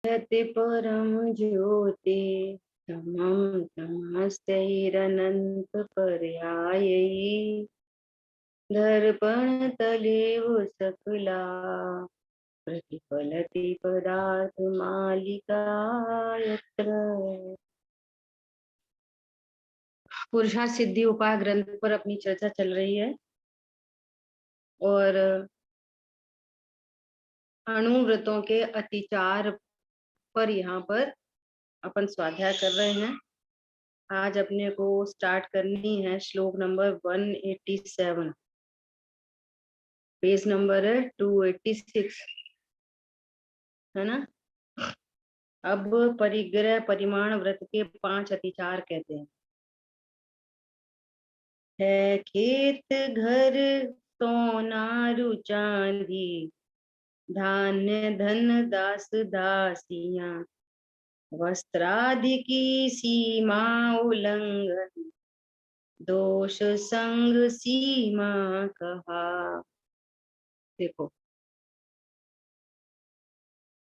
यति परम ज्योति तमं तमस्यैरनंत पर्यायैः दर्पण तलेव सकला प्रतिफलति पदार्थ मालिका यत्र। पुरुषार्थ सिद्धि उपाय ग्रंथ पर अपनी चर्चा चल रही है और अणुव्रतों के अतिचार पर यहाँ पर अपन स्वाध्याय कर रहे हैं। आज अपने को स्टार्ट करनी है श्लोक नंबर 187, पेज नंबर है 286, है ना। अब परिग्रह परिमाण व्रत के 5 अतिचार कहते हैं। है खेत घर सोना रु चांदी धान्य धन दास दासियां वस्त्रादि की सीमा उल्लंघन दोष संग सीमा कहा। देखो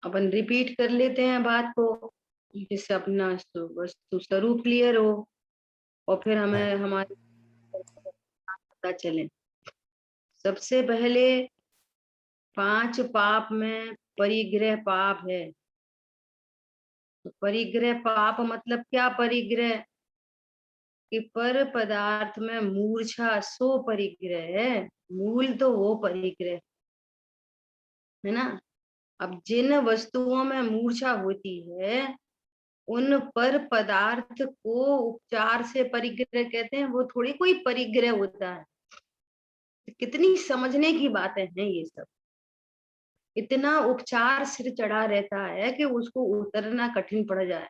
अपन रिपीट कर लेते हैं बात को जिससे अपना वस्तु स्वरूप क्लियर हो और फिर हमें हमारे पता चले। सबसे पहले 5 पाप में परिग्रह पाप है। तो परिग्रह पाप मतलब क्या? परिग्रह कि पर पदार्थ में मूर्छा सो परिग्रह है। मूल तो वो परिग्रह है ना। अब जिन वस्तुओं में मूर्छा होती है उन पर पदार्थ को उपचार से परिग्रह कहते हैं। वो थोड़ी कोई परिग्रह होता है। कितनी समझने की बातें हैं ये सब। इतना उपचार सिर चढ़ा रहता है कि उसको उतरना कठिन पड़ जाए।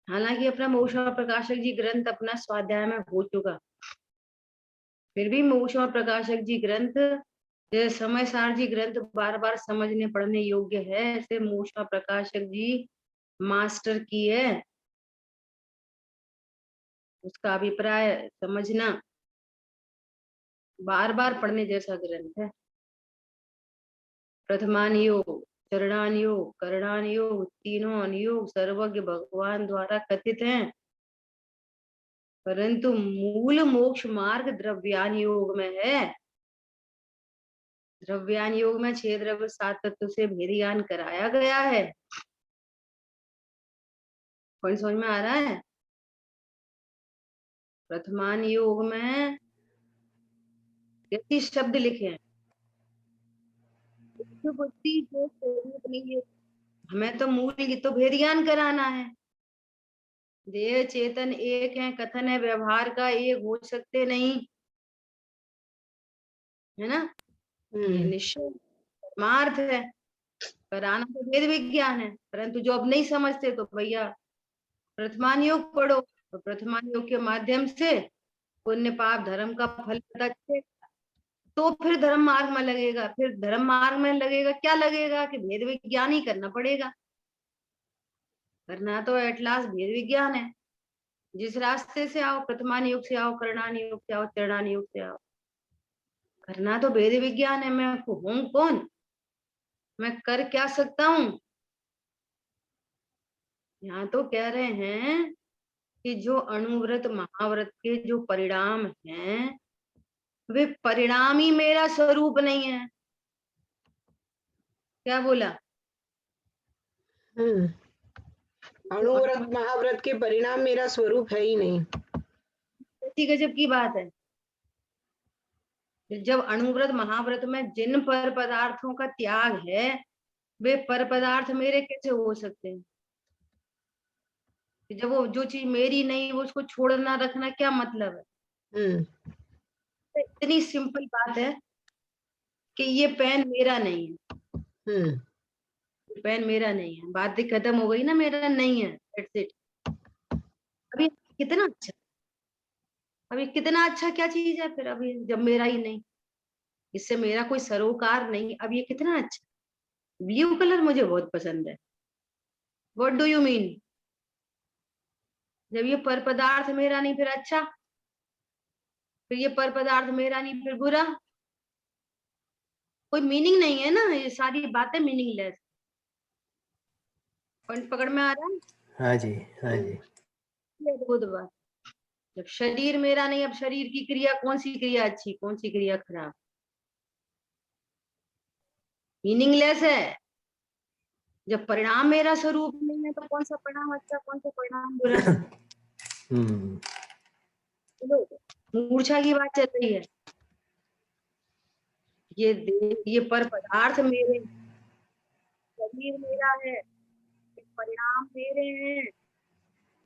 हालांकि अपना मऊषा प्रकाशक जी ग्रंथ अपना स्वाध्याय में हो चुका, फिर भी मऊषा प्रकाशक जी ग्रंथ जैसे समय सार जी ग्रंथ बार बार समझने पढ़ने योग्य है, ऐसे मऊषा प्रकाशक जी मास्टर की है। उसका अभिप्राय समझना बार बार पढ़ने जैसा ग्रंथ है। प्रथमान योग, चरणान योग, करणान योग, तीनों अनुयोग सर्वज्ञ भगवान द्वारा कथित हैं, परंतु मूल मोक्ष मार्ग द्रव्यान योग में है। द्रव्यान योग में 6 द्रव्य 7 तत्व से भेद ज्ञान कराया गया है। कौन समझ में आ रहा है? प्रथमान योग में यति शब्द लिखे हैं। जो बुद्धि जो स्वरूप नहीं है, हमें तो मूल की तो भेद ज्ञान कराना है। देह चेतन एक है, कथन है व्यवहार का एक हो सकते नहीं, है ना। ये निश्चय परमार्थ है। कराना तो वेद विज्ञान है, परंतु जो अब नहीं समझते तो भैया प्रथमान योग पढ़ो। तो प्रथमान योग के माध्यम से पुण्य पाप धर्म का फल पता चलेगा, तो फिर धर्म मार्ग में लगेगा। फिर धर्म मार्ग में लगेगा, क्या लगेगा कि भेद विज्ञान ही करना पड़ेगा। करना तो एट लास्ट भेद विज्ञान है। जिस रास्ते से आओ, प्रथमान योग से आओ, करणान योग से आओ, चरणान योग से आओ, करना तो भेद विज्ञान है। मैं हूं कौन, मैं कर क्या सकता हूँ। यहाँ तो कह रहे हैं कि जो अणुव्रत महाव्रत के जो परिणाम हैं वे परिणाम ही मेरा स्वरूप नहीं है। क्या बोला? अणुव्रत महाव्रत के परिणाम मेरा स्वरूप है ही नहीं। इतनी गजब की बात है। जब अणुव्रत महाव्रत में जिन पर पदार्थों का त्याग है वे पर पदार्थ मेरे कैसे हो सकते हैं? जब वो जो चीज मेरी नहीं वो उसको छोड़ना रखना क्या मतलब है? इतनी सिंपल बात है कि ये पेन मेरा नहीं है। पेन मेरा नहीं है, बात ही खत्म हो गई ना। मेरा नहीं है, दैट्स इट। अभी कितना अच्छा, अभी कितना अच्छा क्या चीज है फिर अभी जब मेरा ही नहीं, इससे मेरा कोई सरोकार नहीं। अब ये कितना अच्छा। ब्लू कलर मुझे बहुत पसंद है। What do you mean? जब ये पर पदार्थ मेरा नहीं फिर अच्छा, फिर ये पर पदार्थ मेरा नहीं फिर बुरा। कोई मीनिंग नहीं है ना, ये सारी बातें मीनिंगलेस। पॉइंट पकड़ में आ रहा है? हाँ जी, हाँ जी। ये अद्भुत बात। जब शरीर मेरा नहीं, अब शरीर की क्रिया, कौन सी क्रिया अच्छी, कौन सी क्रिया खराब, मीनिंगलेस है। जब परिणाम मेरा स्वरूप नहीं है तो कौन सा परिणाम अच्छा, कौन सा परिणाम बुरा। चलो, मूर्छा की बात चल रही है। ये पर पदार्थ मेरे, शरीर मेरा है, ये परिणाम मेरे हैं,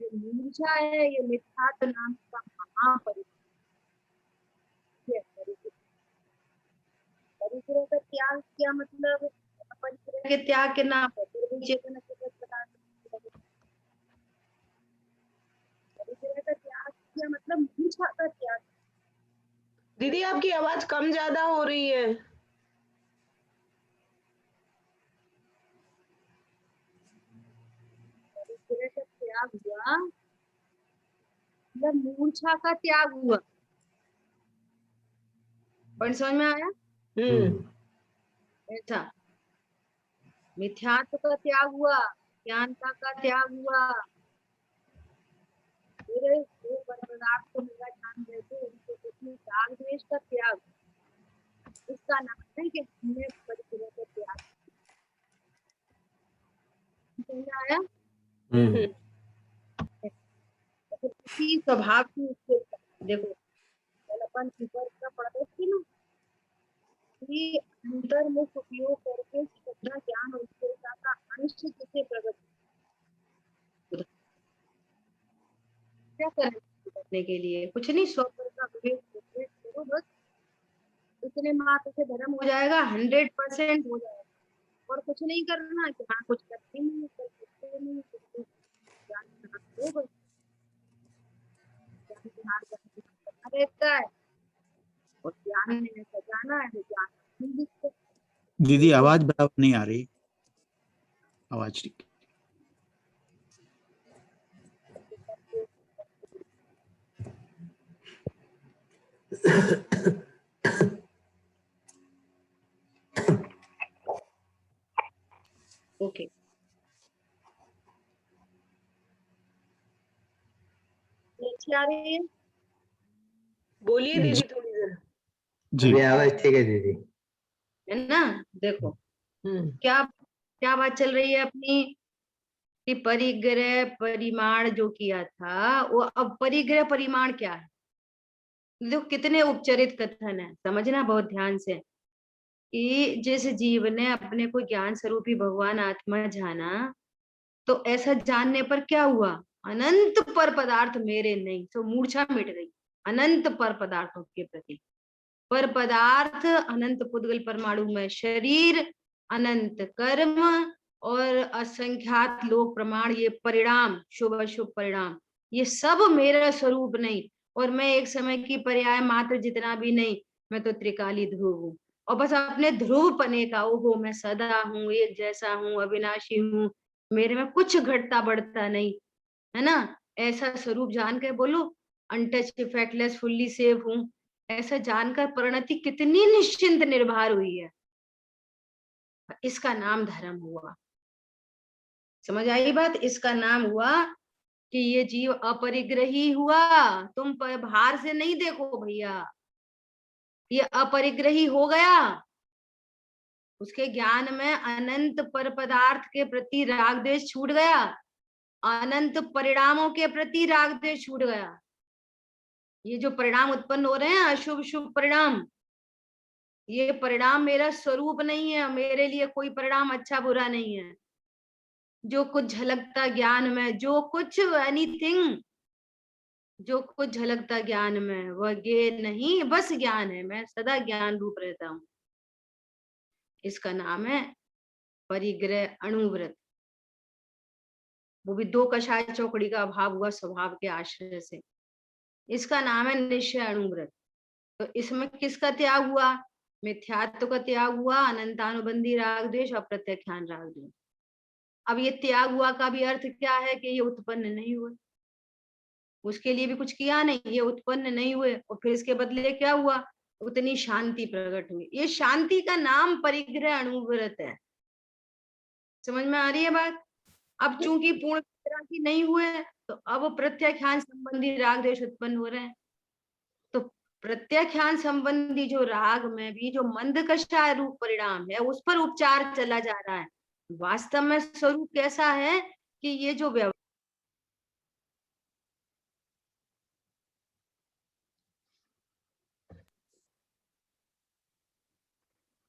ये मूर्छा है, ये मिथ्यात्व नाम का महापरिग्रह है। परिग्रह का त्याग क्या मतलब? परिग्रह के त्याग के नाम पर चेतन पदार्थ, परिग्रह का त्याग क्या मतलब? मूर्छा का त्याग। दीदी आपकी आवाज कम ज्यादा हो रही है। परिग्रह का त्याग हुआ मतलब मूर्छा का त्याग हुआ। पॉइंट समझ में आया? ऐसा मिथ्यात्व का त्याग हुआ, ज्ञानता का त्याग हुआ। मेरे जो पदार्थ को मेरा ज्ञान देते उनके प्रति राग द्वेष का त्याग, इसका नाम है कि हमने परिग्रह का त्याग। समझ आया? किसी स्वभाव की स्थिरता। देखो कल अपन ऊपर का पढ़ रहे थे ना कि अंतर्मुख उपयोग करके श्रद्धा ज्ञान और स्थिरता का अंश किसे प्रकट क्या करने के लिए, कुछ नहीं, स्वपर का विवेक करो बस, इतने मात्र से धर्म हो जाएगा, 100% हो जाएगा। और कुछ नहीं करना कि हाँ कुछ करते नहीं, कर सकते नहीं, ज्ञान हो बस, ज्ञान रहता है और ज्ञान में सजाना है, ज्ञान नहीं दिखते। दीदी आवाज बराबर नहीं आ रही, आवाज ठीक। ओके, अच्छी आ रही है? बोलिए दीदी थोड़ी देर। जी अभी आवाज ठीक है दीदी। है ना? देखो क्या क्या बात चल रही है अपनी कि परिग्रह परिमाण जो किया था वो, अब परिग्रह परिमाण क्या है? देखो कितने उपचरित कथन है, समझना बहुत ध्यान से कि जिस जीव ने अपने को ज्ञान स्वरूपी भगवान आत्मा जाना, तो ऐसा जानने पर क्या हुआ? अनंत पर पदार्थ मेरे नहीं, तो मूर्छा मिट गई अनंत पर पदार्थों के प्रति। पर पदार्थ अनंत पुद्गल परमाणु में शरीर, अनंत कर्म और असंख्यात लोक प्रमाण, ये परिणाम, शुभ अशुभ परिणाम, ये सब मेरा स्वरूप नहीं। और मैं एक समय की पर्याय मात्र जितना भी नहीं, मैं तो त्रिकाली ध्रुव हूँ। और बस अपने ध्रुव पने का, ओहो मैं सदा हूँ, एक जैसा हूँ, अविनाशी हूँ, मेरे में कुछ घटता बढ़ता नहीं, है ना? ऐसा स्वरूप जान के बोलो अनटच इफेक्टलेस फुल्ली सेव हूँ, ऐसा जानकर परिणति कितनी निश्चिंत निर्भर हुई है। इसका नाम धर्म हुआ। समझ आई बात? इसका नाम हुआ कि ये जीव अपरिग्रही हुआ। तुम बाहर से नहीं देखो भैया, ये अपरिग्रही हो गया। उसके ज्ञान में अनंत पर पदार्थ के प्रति राग द्वेष छूट गया, अनंत परिणामों के प्रति राग द्वेष छूट गया। ये जो परिणाम उत्पन्न हो रहे हैं अशुभ शुभ परिणाम, ये परिणाम मेरा स्वरूप नहीं है, मेरे लिए कोई परिणाम अच्छा बुरा नहीं है। जो कुछ झलकता ज्ञान में, जो कुछ एनीथिंग, जो कुछ झलकता ज्ञान में, वह ज्ञे नहीं बस ज्ञान है, मैं सदा ज्ञान रूप रहता हूँ। इसका नाम है परिग्रह अणुव्रत। वो भी दो कषाय चौकड़ी का अभाव हुआ स्वभाव के आश्रय से। इसका नाम है निश्चय अणुव्रत। तो इसमें किसका त्याग हुआ? मिथ्यात्व का त्याग हुआ, अनंतानुबंधी राग द्वेष, अप्रत्याख्यान राग द्वेष। अब ये त्याग हुआ का भी अर्थ क्या है कि ये उत्पन्न नहीं हुए, उसके लिए भी कुछ किया नहीं, ये उत्पन्न नहीं हुए, और फिर इसके बदले क्या हुआ? उतनी शांति प्रकट हुई। ये शांति का नाम परिग्रह अणुव्रत है। समझ में आ रही है बात? अब चूंकि पूर्ण वितरागी नहीं हुए तो अब प्रत्याख्यान संबंधी राग द्वेष उत्पन्न हो रहे हैं। तो प्रत्याख्यान संबंधी जो राग में भी जो मंद कषाय रूप परिणाम है उस पर उपचार चला जा रहा है। वास्तव में स्वरूप कैसा है कि ये जो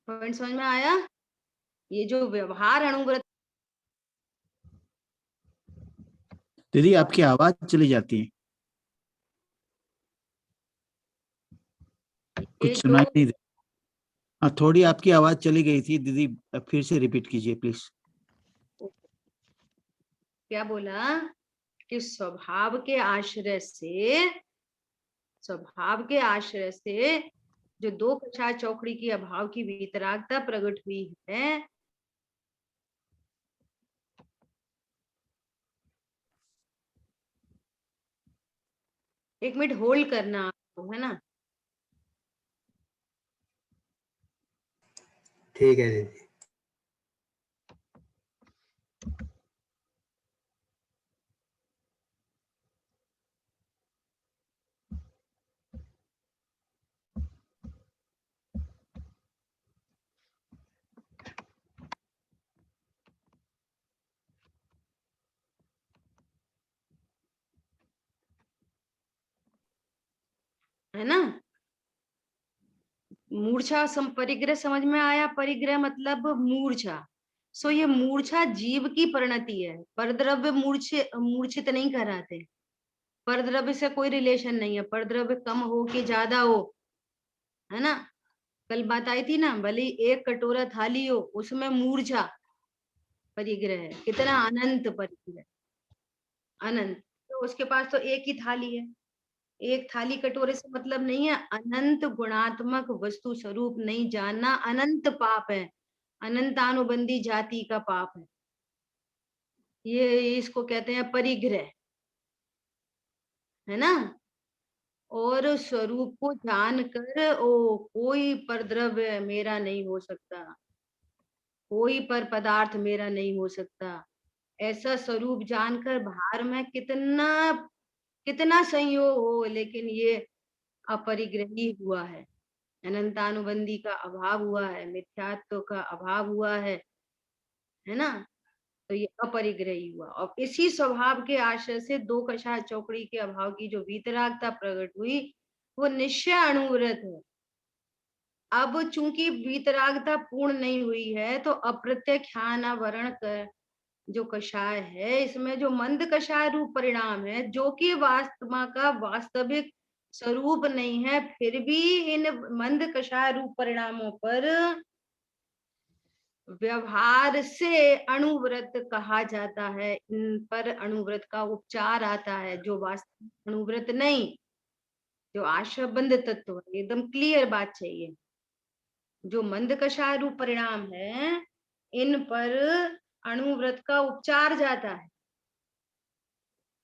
पॉइंट समझ में आया? ये जो व्यवहार अणुव्रत। दीदी आपकी आवाज चली जाती है, ये कुछ जो सुनाई नहीं दे। हाँ, थोड़ी आपकी आवाज चली गई थी दीदी, फिर से रिपीट कीजिए प्लीज। क्या बोला कि स्वभाव के आश्रय से जो दो कषाय चौकड़ी की अभाव की वीतरागता प्रकट हुई है, एक मिनट होल्ड करना आपको, है ना? ठीक है दीदी। है ना? मूर्छा परिग्रह समझ में आया? परिग्रह मतलब मूर्छा। सो ये मूर्छा जीव की परिणति है। परद्रव्य मूर्छित नहीं कराते। परद्रव्य से कोई रिलेशन नहीं है। परद्रव्य कम हो कि ज्यादा हो, है ना? कल बात आई थी ना, भले एक कटोरा थाली हो उसमें मूर्छा परिग्रह है। कितना अनंत परिग्रह, अनंत। तो उसके पास तो एक ही थाली है। एक थाली कटोरे से मतलब नहीं है। अनंत गुणात्मक वस्तु स्वरूप नहीं जानना अनंत पाप है। अनंतानुबंधी जाति का पाप है ये। इसको कहते हैं परिग्रह, है ना? और स्वरूप को जानकर ओ कोई परद्रव्य मेरा नहीं हो सकता, कोई पर पदार्थ मेरा नहीं हो सकता, ऐसा स्वरूप जानकर बाहर में कितना कितना संयोग हो, लेकिन ये अपरिग्रही हुआ है। अनंतानुबंधी का अभाव हुआ है, मिथ्यात्व का अभाव हुआ है ना? तो ये अपरिग्रही हुआ। और इसी स्वभाव के आश्रय से दो कषाय चौकड़ी के अभाव की जो वीतरागता प्रकट हुई वो निश्चय अणुव्रत है। अब चूंकि वीतरागता पूर्ण नहीं हुई है तो अप्रत्याख्यानावरण जो कषाय है इसमें जो मंद कषाय रूप परिणाम है जो कि वास्तव का वास्तविक स्वरूप नहीं है, फिर भी इन मंद कषाय रूप परिणामों पर व्यवहार से अणुव्रत कहा जाता है। इन पर अणुव्रत का उपचार आता है, जो वास्तविक अणुव्रत नहीं, जो आशाबंध तत्व है। एकदम क्लियर बात चाहिए। जो मंद कषाय रूप परिणाम है इन पर अणुव्रत का उपचार जाता है।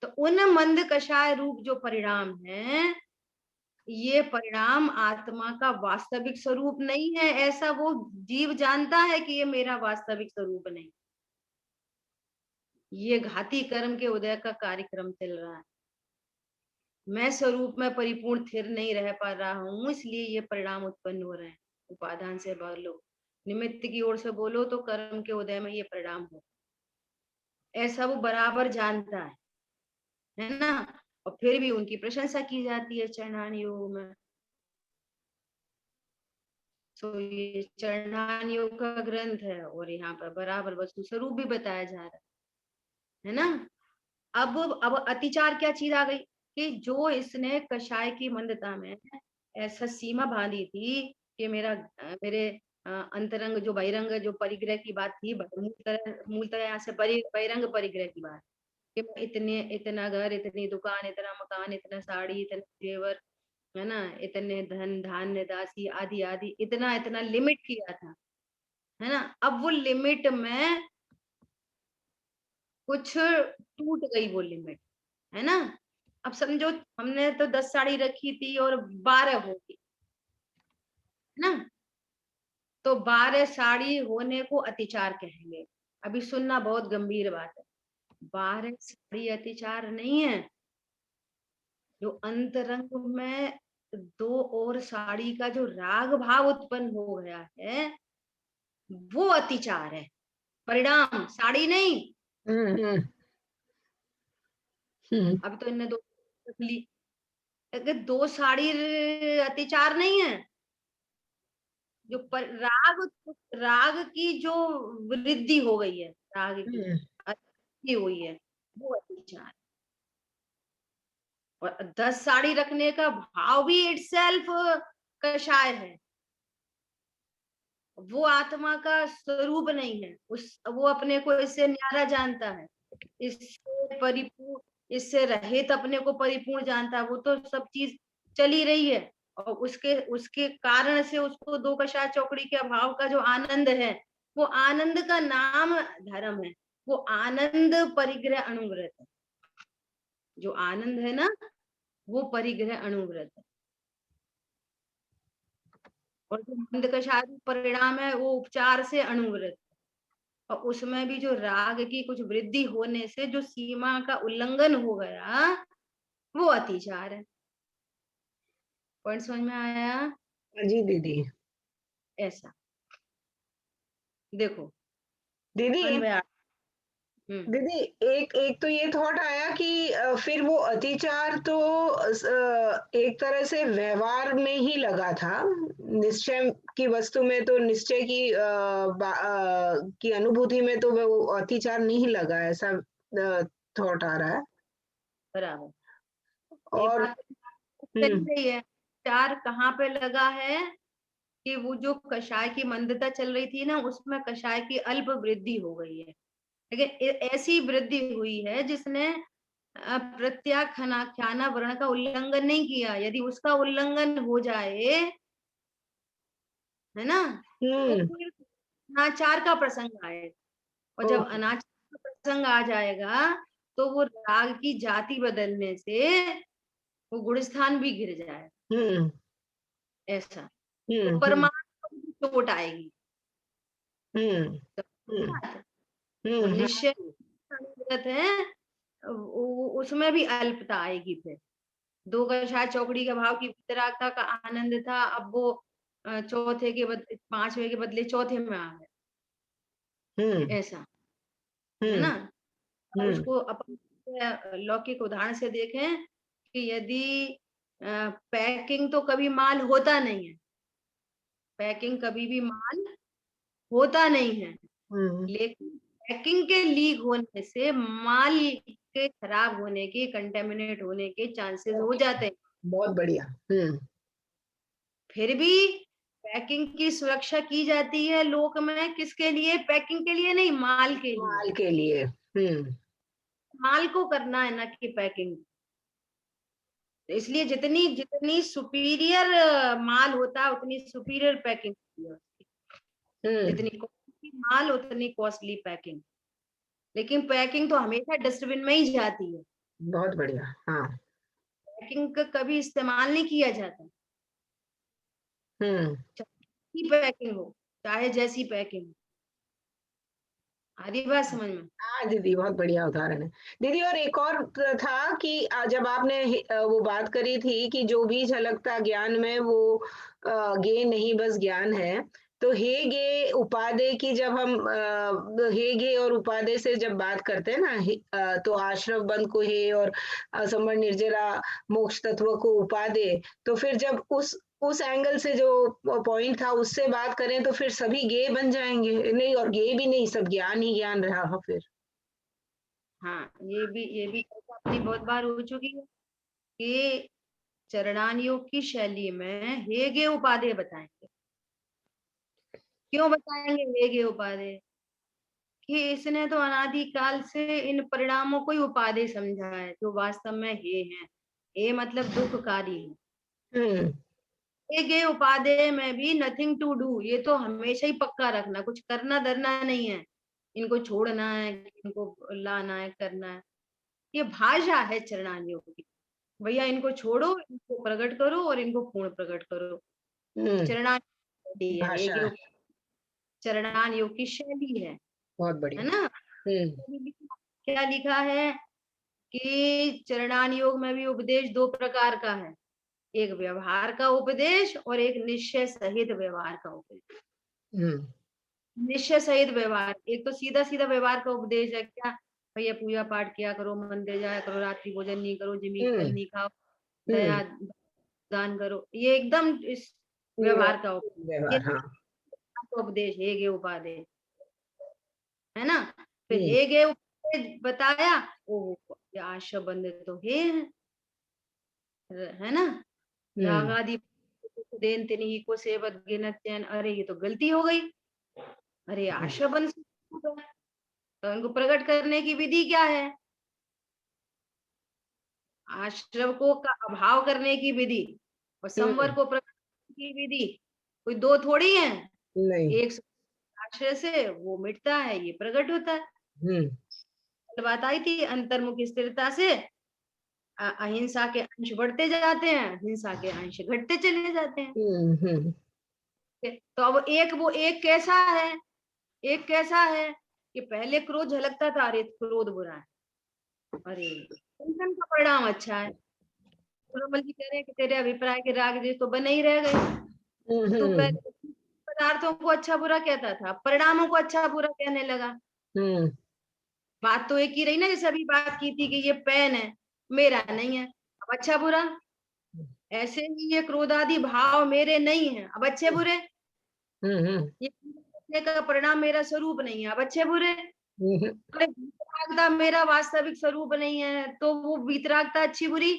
तो उन मंद कषाय रूप जो परिणाम है ये परिणाम आत्मा का वास्तविक स्वरूप नहीं है, ऐसा वो जीव जानता है कि ये मेरा वास्तविक स्वरूप नहीं। ये घाती कर्म के उदय का कार्यक्रम चल रहा है। मैं स्वरूप में परिपूर्ण स्थिर नहीं रह पा रहा हूँ, इसलिए ये परिणाम उत्पन्न हो रहे हैं। उपादान से बोलो, निमित्त की ओर से बोलो तो कर्म के उदय में ये परिणाम हो, ऐसा वो बराबर जानता है ना? और फिर भी उनकी प्रशंसा की जाती है चरणान योग में। तो ये चरणान योग का ग्रंथ है और यहाँ पर बराबर वस्तु स्वरूप भी बताया जा रहा है ना? अब अतिचार क्या चीज आ गई कि जो इसने कषाय की मंदता में ऐसा सीमा बांधी थी कि मेरे अंतरंग जो बहिरंग जो परिग्रह की बात थी, मूलतः यहाँ से बहिरंग परिग्रह की बात कि मैं इतना घर, इतनी दुकान, इतना मकान, इतना साड़ी, इतने जेवर, है ना, इतने धन धान्य दासी आदि आदि, इतना इतना लिमिट किया था, है ना? अब वो लिमिट में कुछ टूट गई वो लिमिट, है ना? अब समझो हमने तो 10 साड़ी रखी थी और 12 होगी, है ना। तो 12 साड़ी होने को अतिचार कहेंगे। अभी सुनना, बहुत गंभीर बात है। 12 साड़ी अतिचार नहीं है। जो अंतरंग में दो और साड़ी का जो राग भाव उत्पन्न हो गया है, वो अतिचार है। परिणाम साड़ी नहीं। हम्म हम्म अब तो इनने दो रख ली। अगर दो साड़ी अतिचार नहीं है। जो राग, राग की जो वृद्धि हो गई है, राग की हम्म अति हुई है, वो अतिचार। और 10 साड़ी रखने का भाव भी इटसेल्फ कषाय है। वो आत्मा का स्वरूप नहीं है। वो अपने को इससे न्यारा जानता है, इससे परिपूर्ण, इससे रहित अपने को परिपूर्ण जानता है। वो तो सब चीज चली रही है, और उसके उसके कारण से उसको दो कषाय चौकड़ी के अभाव का जो आनंद है, वो आनंद का नाम धर्म है। वो आनंद परिग्रह अणुव्रत है। जो आनंद है ना, वो परिग्रह अणुव्रत है। और जो मंद कषाय परिणाम है, वो उपचार से अणुव्रत। और उसमें भी जो राग की कुछ वृद्धि होने से जो सीमा का उल्लंघन हो गया, वो अतिचार है। पॉइंट समझ में आया? जी दीदी। ऐसा देखो, दीदी अन्वय। दीदी एक एक तो ये थॉट आया कि फिर वो अतिचार तो एक तरह से व्यवहार में ही लगा था। निश्चय की वस्तु में तो निश्चय की अनुभूति में तो वो अतिचार नहीं लगा, ऐसा थॉट आ रहा है। बराबर, ये और बात चली रही है। चार कहाँ पे लगा है कि वो जो कषाय की मंदता चल रही थी ना, उसमें कषाय की अल्प वृद्धि हो गई है। लेकिन ऐसी वृद्धि हुई है जिसने प्रत्याख्याना वर्ण का उल्लंघन नहीं किया। यदि उसका उल्लंघन हो जाए, है ना, तो फिर अनाचार का प्रसंग आए। और जब अनाचार का प्रसंग आ जाएगा, तो वो राग की जाति बदलने से वो गुण स्थान भी गिर जाए। ऐसा तो परमात्मा को भी चोट आएगी। तो निश्चय अनुभूत है, उसमें भी अल्पता आएगी। फिर दो कषाय चौकड़ी के भाव की वितरागता का आनंद था, अब वो चौथे के बदले, पांचवे के बदले चौथे में आ गए। ऐसा है ना। उसको अपन लौकिक उदाहरण से देखें कि यदि पैकिंग तो कभी माल होता नहीं है, पैकिंग कभी भी माल होता नहीं है, लेकिन पैकिंग के लीक होने से माल के खराब होने के, कंटेमिनेट होने के चांसेस हो जाते हैं। बहुत बढ़िया। फिर भी पैकिंग की सुरक्षा की जाती है लोक में, किसके लिए? पैकिंग के लिए नहीं, माल के लिए। माल के लिए। माल को करना है ना कि पैकिंग। इसलिए जितनी जितनी सुपीरियर माल होता है, उतनी सुपीरियर पैकिंग होती है उसकी। जितनी कॉस्टली माल, उतनी कॉस्टली पैकिंग। लेकिन पैकिंग तो हमेशा डस्टबिन में ही जाती है। बहुत बढ़िया। हाँ। पैकिंग का कभी इस्तेमाल नहीं किया जाता। चाहे पैकिंग हो, चाहे जैसी पैकिंग हो। आ रही बात समझ में? हाँ दीदी, बहुत बढ़िया उदाहरण है दीदी। और एक और था कि जब आपने वो बात करी थी कि जो भी झलकता ज्ञान में वो गे नहीं बस ज्ञान है, तो हे गे उपादेय की जब हम हे गे और उपादेय से जब बात करते हैं ना, तो आश्रम बंद को हे और असंबद्ध निर्जरा मोक्ष तत्व को उपादेय, तो फिर जब उस एंगल से जो पॉइंट था उससे बात करें तो फिर सभी गे बन जाएंगे। नहीं, और गे भी नहीं, सब ज्ञान ही ज्ञान रहा फिर। हाँ, ये भी चर्चा अपनी बहुत बार हो चुकी है कि चरणान योग की शैली में हेगे उपादेय बताएंगे। क्यों बताएंगे हेगे उपादेय? कि इसने तो अनादिकाल से इन परिणामों को ही उपादेय समझा है, जो वास्तव में हे हैं। हे मतलब दुखकारी है। हेगे उपादेय में भी नथिंग टू डू, ये तो हमेशा ही पक्का रखना, कुछ करना धरना नहीं है। इनको छोड़ना है, इनको लाना है, करना है। ये भाषा है चरणान योग की। भैया इनको छोड़ो, इनको प्रकट करो और इनको पूर्ण प्रकट करो। चरणान है, भाषा एक चरणान योग की शैली है बहुत बढ़िया। ना। क्या लिखा है कि चरणान योग में भी उपदेश दो प्रकार का है, एक व्यवहार का उपदेश और एक निश्चय सहित व्यवहार का उपदेश। निश्चय सहित व्यवहार, एक तो सीधा सीधा व्यवहार का उपदेश है, क्या भैया पूजा पाठ किया करो, मंदिर जाया करो, रात्रि भोजन नहीं करो, जिमी फल नहीं खाओ, दया दान करो, ये एकदम इस व्यवहार का व्यवहार, हाँ। उपदेश है, ये उपादेश है ना। फिर हे गे उपदेश बताया, ओ आश्रम बंदे तो है ना। रागादि देन तिन्ही को सेवत गिनत चैन, अरे ये तो गलती हो गई, अरे आश्रम तो उनको प्रकट करने की विधि क्या है, आश्रम को का अभाव करने की विधि और संवर को प्रकट करने की विधि कोई दो थोड़ी है। नहीं। एक आश्रय से वो मिटता है, ये प्रकट होता है। बात आई थी अंतर्मुख स्थिरता से अहिंसा के अंश बढ़ते जाते हैं, हिंसा के अंश घटते चले जाते हैं। तो अब एक कैसा है, एक कैसा है कि पहले क्रोध झलकता था, अरे क्रोध बुरा है, अरे चिंतन का परिणाम अच्छा है, जी कह रहे हैं कि तेरे अभिप्राय के राग द्वेष तो बने ही रह गए। तो पहले पदार्थों को अच्छा बुरा कहता था, परिणामों को अच्छा बुरा कहने लगा। बात तो एक ही रही ना, जैसे अभी बात की थी कि ये पेन है, मेरा नहीं है, अब अच्छा बुरा। ऐसे ही ये क्रोध आदि भाव मेरे नहीं है, अब अच्छे बुरे। ये का परिणाम मेरा स्वरूप नहीं है, अब अच्छे बुरे। वीतरागता मेरा वास्तविक स्वरूप नहीं है, तो वो वीतरागता अच्छी बुरी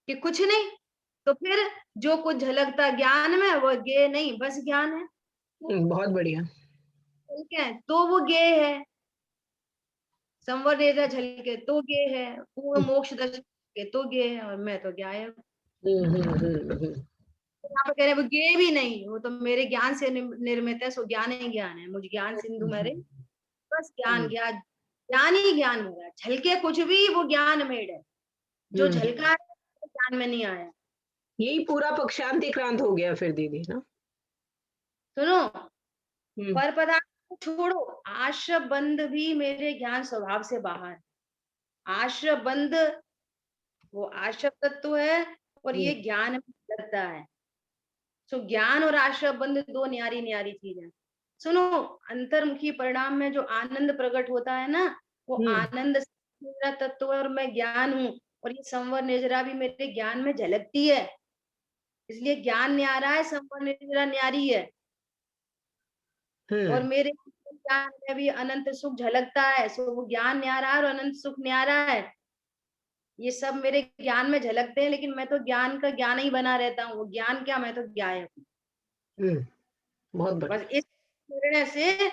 कि कुछ नहीं। तो फिर जो कुछ झलकता ज्ञान में वो गे नहीं, बस ज्ञान है। बहुत बढ़िया। ठीक है, तो वो गे है, संवर रेजा झलके तो गे है, वो मोक्ष दर्शन के तो गे है, और मैं तो गायब। यहाँ पे कह रहे वो गे भी नहीं, वो तो मेरे ज्ञान से निर्मित है, सो ज्ञान ही ज्ञान है, मुझे ज्ञान सिंधु मेरे बस ज्ञान ज्ञान ही ज्ञान हो रहा है, झलके कुछ भी वो ज्ञान मेड है, जो झलका है वो ज्ञान में नहीं आया। यही पूरा पक्षांतिक्रांत हो गया फिर दीदी ना। सुनो, पर पदार्थ को छोड़ो, आश्रय बंद भी मेरे ज्ञान स्वभाव से बाहर। आश्रय बंद वो आश्रय तत्व है और ये ज्ञान में लगता है। सो ज्ञान और आश्रय बंद दो न्यारी न्यारी चीज है। सुनो, अंतर्मुखी परिणाम में जो आनंद प्रकट होता है ना, वो आनंद मेरा तत्व है और मैं ज्ञान हूँ, और ये संवर निर्जरा भी मेरे ज्ञान में झलकती है, इसलिए ज्ञान न्यारा है, संवर निर्जरा न्यारी है। और मेरे ज्ञान में भी अनंत सुख झलकता है, सो वो ज्ञान न्यारा है और अनंत सुख न्यारा है। ये सब मेरे ज्ञान में झलकते हैं, लेकिन मैं तो ज्ञान का ज्ञान ही बना रहता हूँ, वो ज्ञान क्या, मैं तो गायब हूँ। बहुत बढ़िया। बस इस निर्णय से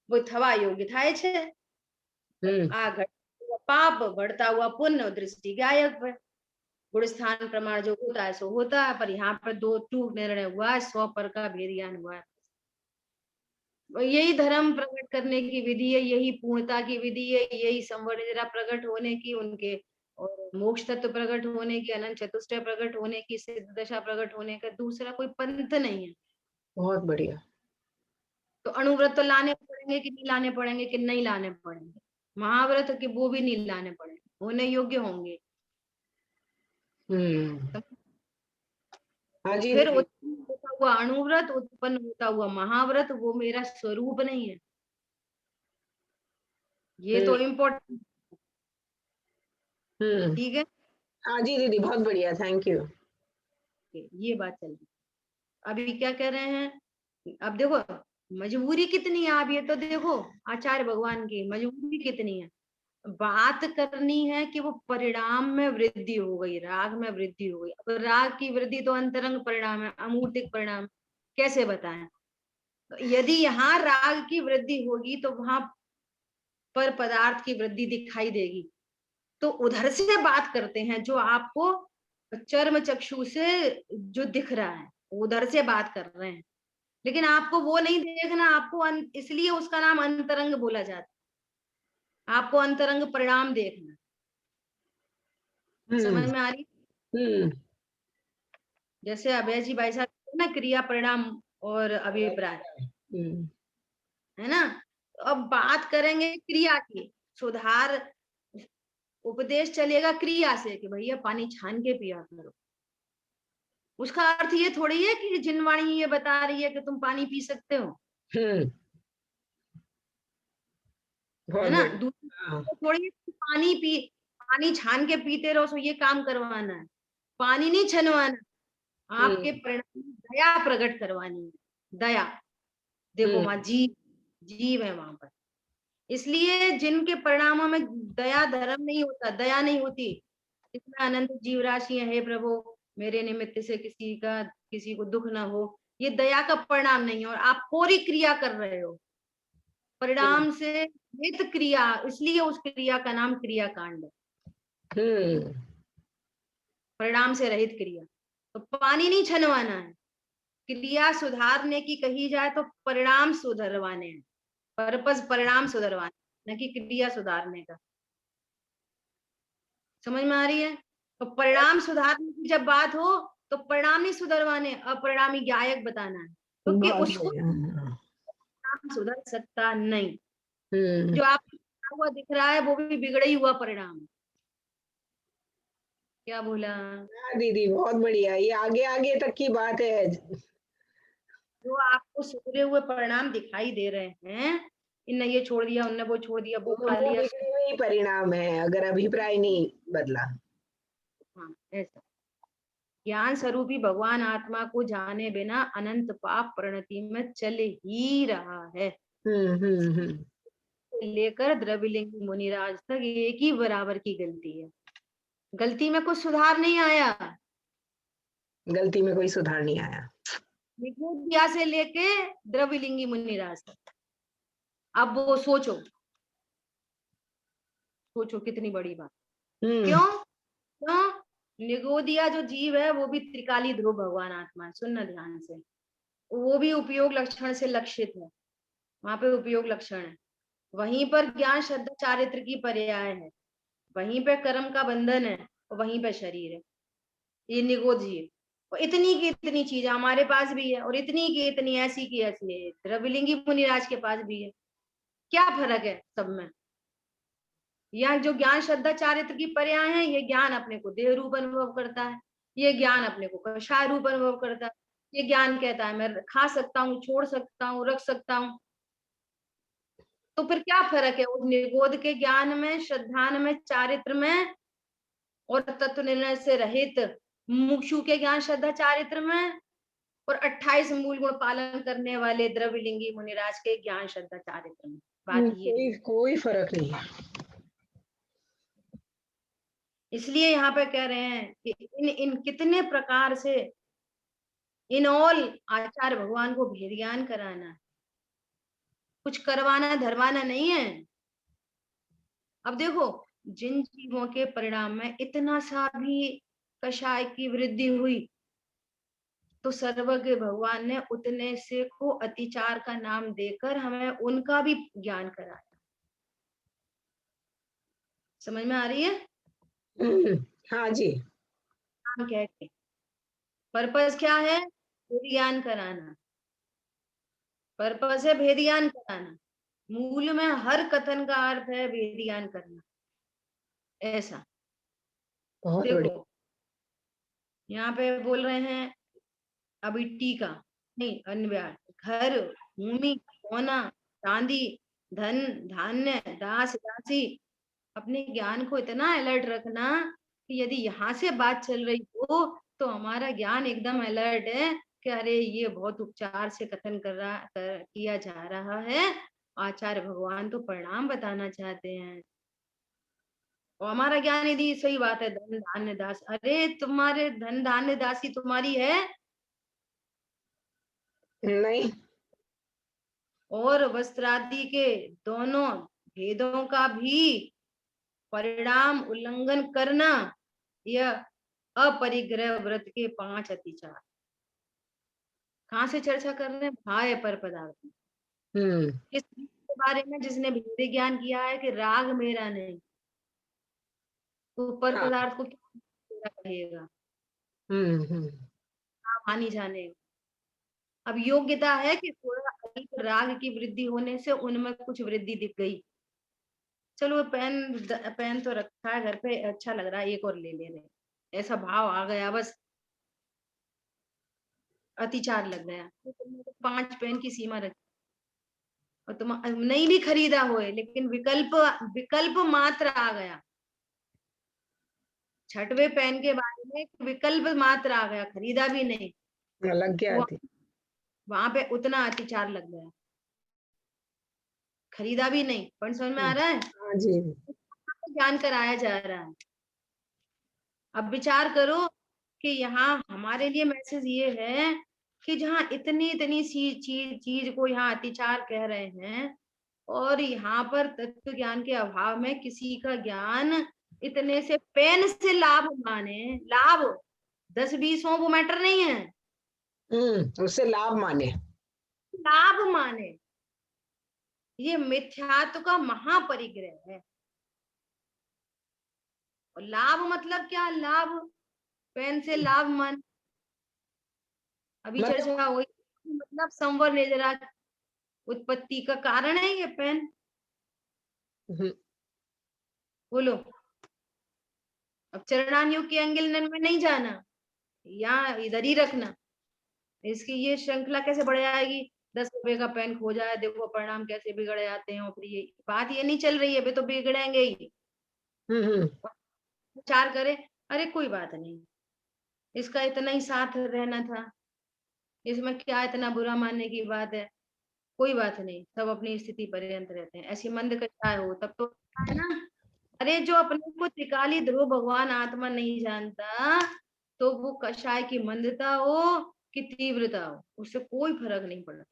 वो थवा योग्य था पाप बढ़ता हुआ पुण्य और दृष्टि गायब है। गुण स्थान प्रमाण जो होता है सो होता है, पर यहाँ पर दो टू निर्णय हुआ है, 100 पर का भेद ज्ञान हुआ है। यही धर्म प्रकट करने की विधि है, यही पूर्णता की विधि है, यही संवर्णिता प्रकट होने की, उनके और मोक्ष तत्व प्रकट होने की, अनंत चतुष्टय प्रकट होने की, सिद्ध दशा प्रकट होने का दूसरा कोई पंथ नहीं है। बहुत बढ़िया। तो अणुव्रत तो लाने पड़ेंगे कि नहीं लाने पड़ेंगे, कि नहीं लाने पड़ेंगे, महाव्रत के वो भी नहीं लाने पड़ेंगे, होने योग्य होंगे। हाँ जी। फिर उत्पन्न होता हुआ अणुव्रत, उत्पन्न होता हुआ महाव्रत, वो मेरा स्वरूप नहीं है, ये तो इम्पोर्टेंट। ठीक है, हाँ जी दीदी, बहुत बढ़िया, थैंक यू। ये बात चल रही। अभी क्या कह रहे हैं, अब देखो मजबूरी कितनी है, आप ये तो देखो आचार्य भगवान की मजबूरी कितनी है। बात करनी है कि वो परिणाम में वृद्धि हो गई, राग में वृद्धि हो गई। अब राग की वृद्धि तो अंतरंग परिणाम है, अमूर्तिक परिणाम, कैसे बताएं। तो यदि यहाँ राग की वृद्धि होगी तो वहां पर पदार्थ की वृद्धि दिखाई देगी। तो उधर से बात करते हैं, जो आपको चर्म चक्षु से जो दिख रहा है उधर से बात कर रहे हैं, लेकिन आपको वो नहीं देखना, आपको इसलिए उसका नाम अंतरंग बोला जाता है, आपको अंतरंग परिणाम देखना। समझ में आ रही? जैसे अभय जी भाई साहब ना, क्रिया परिणाम और अभिप्राय, है ना। तो अब बात करेंगे क्रिया की। सुधार उपदेश चलेगा क्रिया से कि भैया पानी छान के पिया करो। उसका अर्थ ये थोड़ी है कि जिनवाणी ये बता रही है कि तुम पानी पी सकते हो, है ना। दूसरी थोड़ी है कि पानी छान के पीते रहो, सो ये काम करवाना है। पानी नहीं छनवाना, आपके परिणाम में दया प्रकट करवानी है। दया, देखो वहां जीव है वहां पर। इसलिए जिनके परिणामों में दया धर्म नहीं होता, दया नहीं होती, इसमें अनंत जीव राशि है, हे प्रभु मेरे निमित्त से किसी को दुख ना हो, ये दया का परिणाम नहीं है। और आप पूरी क्रिया कर रहे हो, परिणाम से रहित क्रिया, इसलिए उस क्रिया का नाम क्रिया कांड है। परिणाम से रहित क्रिया। तो पानी नहीं छनवाना है, क्रिया सुधारने की कही जाए तो परिणाम सुधरवाने हैं। पर्पस परिणाम सुधरवाने, न कि क्रिया सुधारने का। समझ में आ रही है। तो परिणाम सुधारने की जब बात हो तो परिणाम नहीं सुधरवाने, अपरिणामी गायक बताना है, क्योंकि उसको परिणाम सुधर सकता नहीं। जो आपको हुआ दिख रहा है वो भी बिगड़ा ही हुआ परिणाम। क्या बोला दीदी? बहुत बढ़िया, ये आगे आगे तक की बात है। जो आपको सुधरे हुए परिणाम दिखाई दे रहे हैं, इनने ये छोड़ दिया, उनने वो छोड़ दिया, वो खा लिया, वही परिणाम है अगर अभिप्राय नहीं बदला। हाँ ऐसा। ज्ञान स्वरूपी भगवान आत्मा को जाने बिना अनंत पाप परिणति में चल ही रहा है। लेकर द्रविलिंगी मुनिराज तक एक ही बराबर की गलती है। गलती में कुछ सुधार नहीं आया, गलती में कोई सुधार नहीं आया। निगोदिया से लेके द्रविलिंगी मुनिराज तक। अब वो सोचो कितनी बड़ी बात। क्यों निगोदिया जो जीव है वो भी त्रिकाली ध्रुव भगवान आत्मा है। सुनना ध्यान से, वो भी उपयोग लक्षण से लक्षित है, वहां पे उपयोग लक्षण है। वहीं पर ज्ञान श्रद्धा चारित्र की पर्याय है, वहीं पे कर्म का बंधन है, और वहीं पे शरीर है। ये निगोद जीव, और इतनी की इतनी चीज हमारे पास भी है, और इतनी की इतनी ऐसी की ऐसी है, द्रविलिंगी मुनिराज के पास भी है। क्या फर्क है सब में? यहाँ जो ज्ञान श्रद्धा चारित्र की पर्याय है, ये ज्ञान अपने को देह रूप अनुभव करता है, ये ज्ञान अपने को कषाय रूप अनुभव करता है। ये ज्ञान कहता है मैं खा सकता हूँ, छोड़ सकता हूँ, रख सकता हूँ। तो फिर क्या फर्क है उस निगोद के ज्ञान में, श्रद्धान में, चारित्र में, और तत्व निर्णय से रहित मुक्षु के ज्ञान श्रद्धा चारित्र में, और 28 मूल गुण पालन करने वाले द्रविलिंगी मुनिराज के ज्ञान श्रद्धा चारित्र में? बात ये कोई फर्क नहीं है। इसलिए यहाँ पे कह रहे हैं कि इन कितने प्रकार से इन ऑल आचार्य भगवान को भेद ज्ञान कराना है, कुछ करवाना धरवाना नहीं है। अब देखो जिन जीवों के परिणाम में इतना सा भी कषाय की वृद्धि हुई, तो सर्वज्ञ भगवान ने उतने से को अतिचार का नाम देकर हमें उनका भी ज्ञान कराया। समझ में आ रही है? हाँ जी। नाम कह के पर्पस क्या है? भेद ज्ञान कराना। पर्पस है भेद ज्ञान कराना। मूल में हर कथन का अर्थ है भेद ज्ञान करना। ऐसा देखो यहाँ पे बोल रहे हैं अभी टीका नहीं, अन्वय। घर, भूमि, सोना, चांदी, धन, धान्य, दास, दासी, अपने ज्ञान को इतना अलर्ट रखना कि यदि यहाँ से बात चल रही हो तो हमारा ज्ञान एकदम अलर्ट है कि अरे ये बहुत उपचार से कथन किया जा रहा है। आचार्य भगवान तो परिणाम बताना चाहते हैं, और हमारा ज्ञान यदि सही बात है धन धान्य दास, अरे तुम्हारे धन धान्य दासी तुम्हारी है नहीं, और वस्त्रादि के दोनों भेदों का भी परिणाम उल्लंघन करना, यह अपरिग्रह व्रत के 5 अतिचार। कहाँ से चर्चा कर रहे हैं? भाय पर पदार्थ। किस के बारे में? जिसने भेद ज्ञान किया है कि राग मेरा नहीं, तो पर पदार्थ को क्या कहेगा? हानि जाने। अब योग्यता है कि थोड़ा अल्प राग की वृद्धि होने से उनमें कुछ वृद्धि दिख गई। चलो पेन तो रखा है घर पे, अच्छा लग रहा है, एक और ले ले रहे, ऐसा भाव आ गया, बस अतिचार लग गया। तो तुमने तो 5 पेन की सीमा रखी और तुम नहीं भी खरीदा होए, लेकिन विकल्प मात्र आ गया। 6वें पेन के बारे में विकल्प मात्र आ गया, खरीदा भी नहीं, लग गया थी। वहां पे उतना अतिचार लग गया, खरीदा भी नहीं। पॉइंट समझ में आ रहा है? हाँ जी। ज्ञान कराया जा रहा है। अब विचार करो कि यहाँ हमारे लिए मैसेज ये है कि जहाँ इतनी इतनी सी चीज को यहाँ अतिचार कह रहे हैं, और यहाँ पर तत्व ज्ञान के अभाव में किसी का ज्ञान इतने से पेन से लाभ माने, लाभ 10-20 हो वो मैटर नहीं है, उससे लाभ माने, लाभ माने, ये मिथ्यात्व का महापरिग्रह है। और लाभ मतलब क्या? लाभ पेन से लाभ मान, अभी मतलब चर्चा हुई, मतलब संवर निर्जरा उत्पत्ति का कारण है ये पेन। बोलो, अब चरणायुग के एंगल में नहीं जाना, यहाँ इधर ही रखना। इसकी ये श्रृंखला कैसे बढ़ जाएगी? 10 रुपए का पेन खो जाए, देखो परिणाम कैसे बिगड़ जाते हैं। और फिर ये बात ये नहीं चल रही है, वे तो बिगड़ेंगे ही। विचार करे, अरे कोई बात नहीं, इसका इतना ही साथ रहना था, इसमें क्या इतना बुरा मानने की बात है, कोई बात नहीं, सब अपनी स्थिति पर्यंत रहते हैं। ऐसी मंद कषाय हो तब तो है ना। अरे जो अपने को त्रिकाली ध्रुव भगवान आत्मा नहीं जानता, तो वो कषाय की मंदता हो कि तीव्रता हो, उससे कोई फर्क नहीं पड़ता।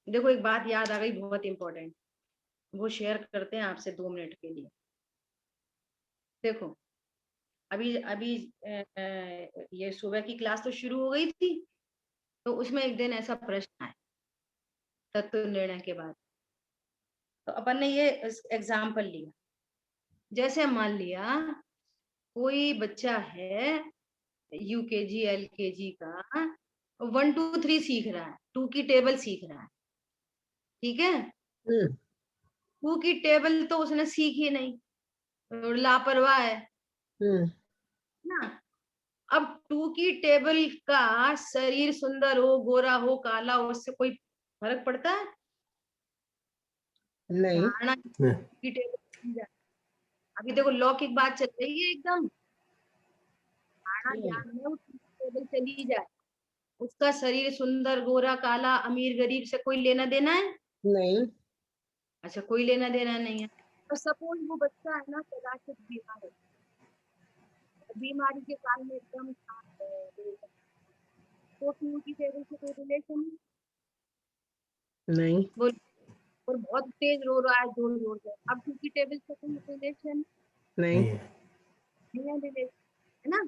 देखो एक बात याद आ गई, बहुत इंपॉर्टेंट, वो शेयर करते हैं आपसे 2 मिनट के लिए। देखो अभी अभी ये सुबह की क्लास तो शुरू हो गई थी, तो उसमें एक दिन ऐसा प्रश्न आया तत्व निर्णय के बाद। तो अपन ने ये एग्जाम्पल लिया, जैसे मान लिया कोई बच्चा है यूकेजी एलकेजी का, 1 2 3 सीख रहा है, 2 की टेबल सीख रहा है, ठीक है। 2 की टेबल तो उसने सीखी नहीं, लापरवाह है ना। अब 2 की टेबल का शरीर सुंदर हो, गोरा हो, काला हो, उससे कोई फर्क पड़ता है? नहीं। धारणा की टेबल, अभी देखो लौकिक बात चल रही है एकदम, धारणा ज्ञान में टेबल चली जाए, उसका शरीर सुंदर गोरा काला अमीर गरीब से कोई लेना देना है? नहीं। अच्छा, कोई लेना देना नहीं है। तो सपोज वो बच्चा है ना कदाचित बीमार है, बीमारी के काल में एकदम शांत है, तो 2 की टेबल से कोई रिलेशन नहीं। बोल, और बहुत तेज रो रहा है जोर जोर से, अब 2 की टेबल से कोई रिलेशन नहीं। नहीं है, रिलेशन है ना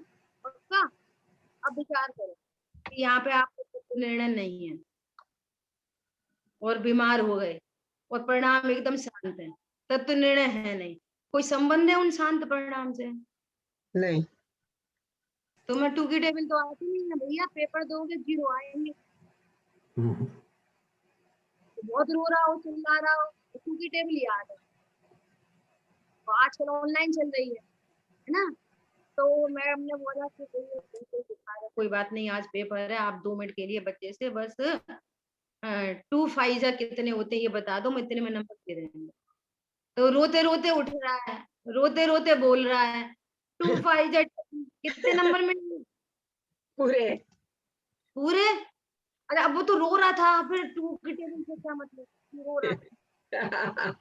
उसका। अब विचार करो कि यहाँ पे आपको कोई निर्णय नहीं है और बीमार हो गए और परिणाम एकदम शांत है, तब तो निर्णय है नहीं, कोई संबंध है उन शांत परिणाम से? नहीं। तो मैं 2 की टेबल तो आती नहीं है भैया, पेपर दोगे 0 आएंगे। बहुत रो रहा हो, चिल्ला रहा हो, 2 की टेबल याद है। तो आजकल ऑनलाइन चल रही है ना, तो मैम ने बोला कि कोई बात नहीं, आज पेपर है, आप 2 मिनट के लिए बच्चे से बस 2 5 कितने होते हैं ये बता दो, मैं इतने में नंबर दे देंगे। तो रोते रोते उठ रहा है, रोते रोते बोल रहा है 2 5 कितने नंबर में? पूरे। पूरे। अरे अब वो तो रो रहा था, फिर 2 की टेबल से क्या मतलब, रो रहा था।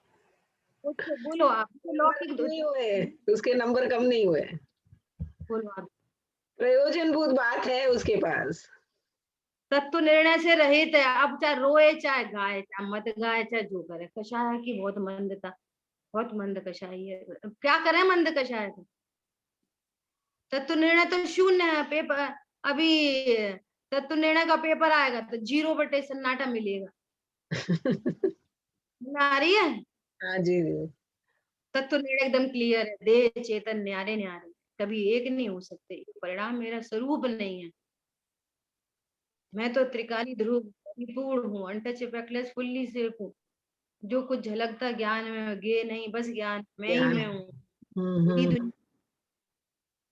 बोलो आप, तो लौकिक नहीं हुए, उसके नंबर कम नहीं हुए, बोलो आप। प्रयोजनभूत बात है उसके पास। तत्व निर्णय से रहित है, अब चाहे रोए चाहे गाए चाहे मत गाए चाहे जो करे, कषाय की बहुत मंदता, बहुत मंद कषाय है। क्या करें मंद कषाय को? तत्व निर्णय तो 0 है, पेपर अभी तत्व निर्णय का पेपर आएगा तो 0 बटे सन्नाटा मिलेगा। आ रही है? हाँ जी। तत्व निर्णय एकदम क्लियर है, देह चेतन न्यारे न्यारे, कभी एक नहीं हो सकते, परिणाम मेरा स्वरूप नहीं है। मैं तो त्रिकाली ध्रुव परिपूर्ण हूँ, अनटचेबल फुल्ली सेफ हूँ। जो कुछ झलकता ज्ञान में गे नहीं, बस ज्ञान मैं ही ज्ञान। मैं हूँ। पूरी हम्म। दुनिया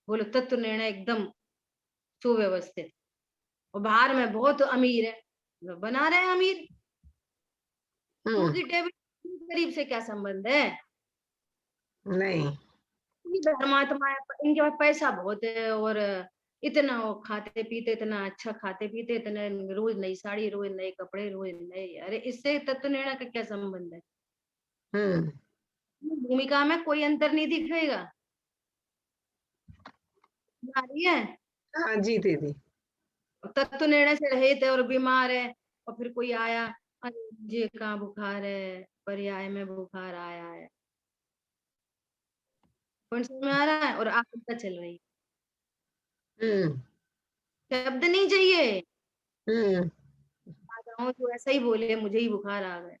बोलो तत्व निर्णय एकदम सुव्यवस्थित। और बाहर में बहुत अमीर है, तो बना रहे हैं अमीर। तू की टेबल गरीब से क्या संबंध है? नहीं। ये धर्मात्मा है, इनके पास पैसा बहुत है और इतना वो खाते पीते, इतना अच्छा खाते पीते, इतने रोज नई साड़ी, रोज नए कपड़े, रोज नए। अरे इससे तत्व निर्णय का क्या संबंध है? भूमिका में कोई अंतर नहीं दिखेगा। आ रही है? हाँ जी दीदी। तत्व निर्णय से रहित है और बीमार है, और फिर कोई आया, अरे मुझे कहाँ बुखार है, पर्याय में बुखार आया है। कौन समझ में आ रहा है? और आकृता चल रही, शब्द नहीं चाहिए। गाँव तो ऐसा ही बोले, मुझे ही बुखार आ गया,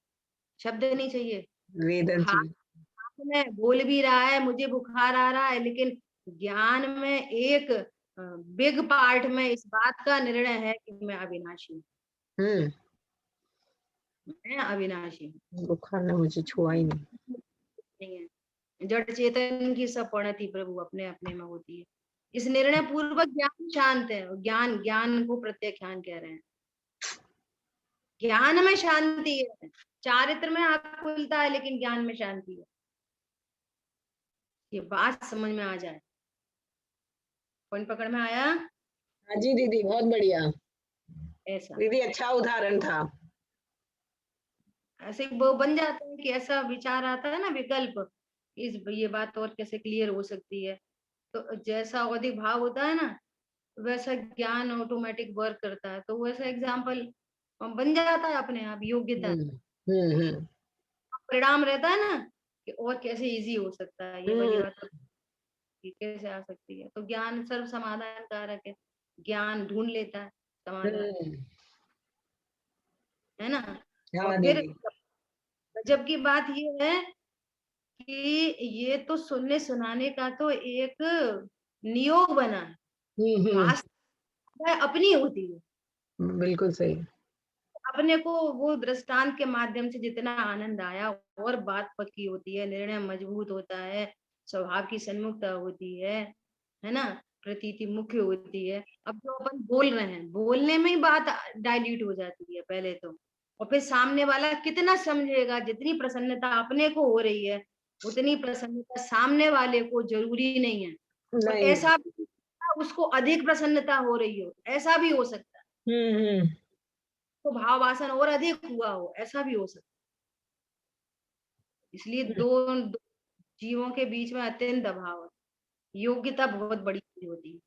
शब्द नहीं चाहिए। वेदन हाथ जी। में बोल भी रहा है मुझे बुखार आ रहा है, लेकिन ज्ञान में एक बिग पार्ट में इस बात का निर्णय है कि मैं अविनाशी हूँ, मैं अविनाशी हूँ। बुखार ने मुझे छुआ ही नहीं। है जड़ चेतन की सब परिणति प्रभु अपने अपने में होती है। इस निर्णय पूर्वक ज्ञान शांत है, और ज्ञान, ज्ञान को प्रत्याख्यान कह रहे हैं। ज्ञान में शांति है, चारित्र में आग खुलता है, लेकिन ज्ञान में शांति है। ये बात समझ में आ जाए। कौन पकड़ में आया? हाँ जी दीदी, बहुत बढ़िया ऐसा दीदी, अच्छा उदाहरण था। ऐसे वो बन जाता है कि ऐसा विचार आता है ना, विकल्प, इस ये बात और कैसे क्लियर हो सकती है। तो जैसा अधिक भाव होता है ना, वैसा ज्ञान ऑटोमेटिक वर्क करता है। तो वैसा एग्जाम्पल बन जाता है अपने आप, योग्यता, हम्म। परिणाम रहता है ना कि और कैसे इजी हो सकता है, ये वाली बात कैसे आ सकती है। तो ज्ञान सर्व समाधान कारक है, ज्ञान ढूंढ लेता है समाधान, है ना। हाँ और फिर दीदी। गजब की बात ये है कि ये तो सुनने सुनाने का तो एक नियोग बना है, वास्तव अपनी होती है। बिल्कुल सही। अपने को वो दृष्टांत के माध्यम से जितना आनंद आया, और बात पक्की होती है, निर्णय मजबूत होता है, स्वभाव की सन्मुखता होती है ना, प्रतीति मुख्य होती है। अब जो अपन बोल रहे हैं, बोलने में ही बात डाइल्यूट हो जाती है पहले तो, और फिर सामने वाला कितना समझेगा। जितनी प्रसन्नता अपने को हो रही है, उतनी प्रसन्नता सामने वाले को जरूरी नहीं है। और नहीं। ऐसा भी उसको अधिक प्रसन्नता हो रही हो, ऐसा भी हो सकता है। तो भाव वासन और अधिक हुआ हो, ऐसा भी हो सकता है। इसलिए दो जीवों के बीच में अत्यंत अभाव है। योग्यता बहुत बड़ी चीज होती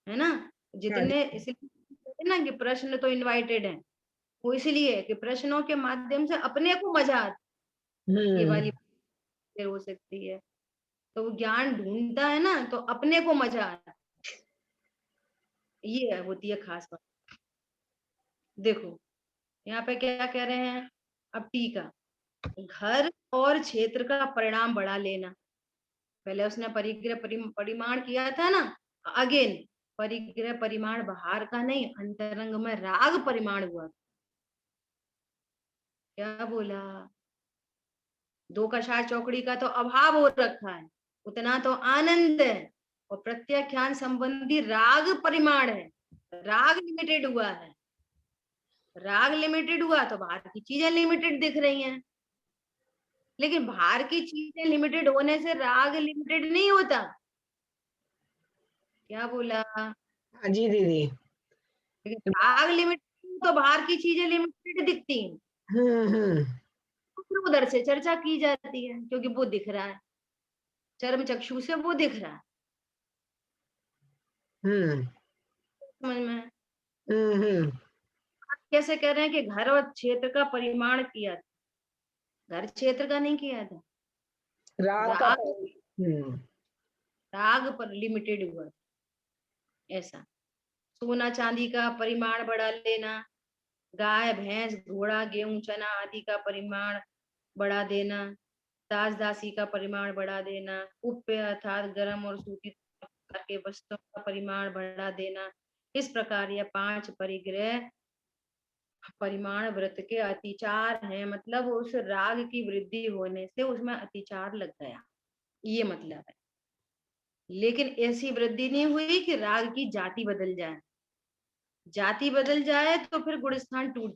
है ना। हाँ जी। जितने, इसलिए ना कि प्रश्न तो इनवाइटेड है, वो इसलिए कि प्रश्नों के माध्यम से अपने को मजा आती, ये वाली बात हो सकती है। तो वो ज्ञान ढूंढता है ना, तो अपने को मजा आता, ये होती है खास बात। देखो यहाँ पे क्या कह रहे हैं, अब टीका, घर और क्षेत्र का परिणाम बढ़ा लेना। पहले उसने परिग्रह परिमाण किया था ना, अगेन परिग्रह परिमाण बाहर का नहीं, अंतरंग में राग परिमाण हुआ। क्या बोला? दो कषाय चौकड़ी का तो अभाव हो रखा है, उतना तो आनंद है, और प्रत्याख्यान संबंधी राग परिमाण है, राग लिमिटेड हुआ है। राग लिमिटेड हुआ तो बाहर की चीजें लिमिटेड दिख रही हैं, लेकिन बाहर की चीजें लिमिटेड होने से राग लिमिटेड नहीं होता। क्या बोला? हाँ जी दीदी। लेकिन राग लिमिटेड तो बाहर की चीजें लिमिटेड दिखती हैं, फिर उधर से चर्चा की जाती है, क्योंकि वो दिख रहा है, चर्म चक्षु से वो दिख रहा है। समझ में? आप कैसे कह रहे हैं कि घर और क्षेत्र का परिमाण किया था? घर क्षेत्र का नहीं किया था, राग का राग राग पर लिमिटेड हुआ, ऐसा। सोना चांदी का परिमाण बढ़ा लेना, गाय भैंस घोड़ा गेहूं चना आदि का परिमाण बढ़ा देना, दास दासी का परिमाण बढ़ा देना, उप्य अर्थात गर्म और सूती के वस्त्रों का परिमाण बढ़ा देना, इस प्रकार यह 5 परिग्रह परिमाण व्रत के अतिचार है, मतलब उस राग की वृद्धि होने से उसमें अतिचार लग गया, ये मतलब है। लेकिन ऐसी वृद्धि नहीं हुई कि राग की जाति बदल जाए। जाति बदल जाए तो फिर गुण स्थान टूट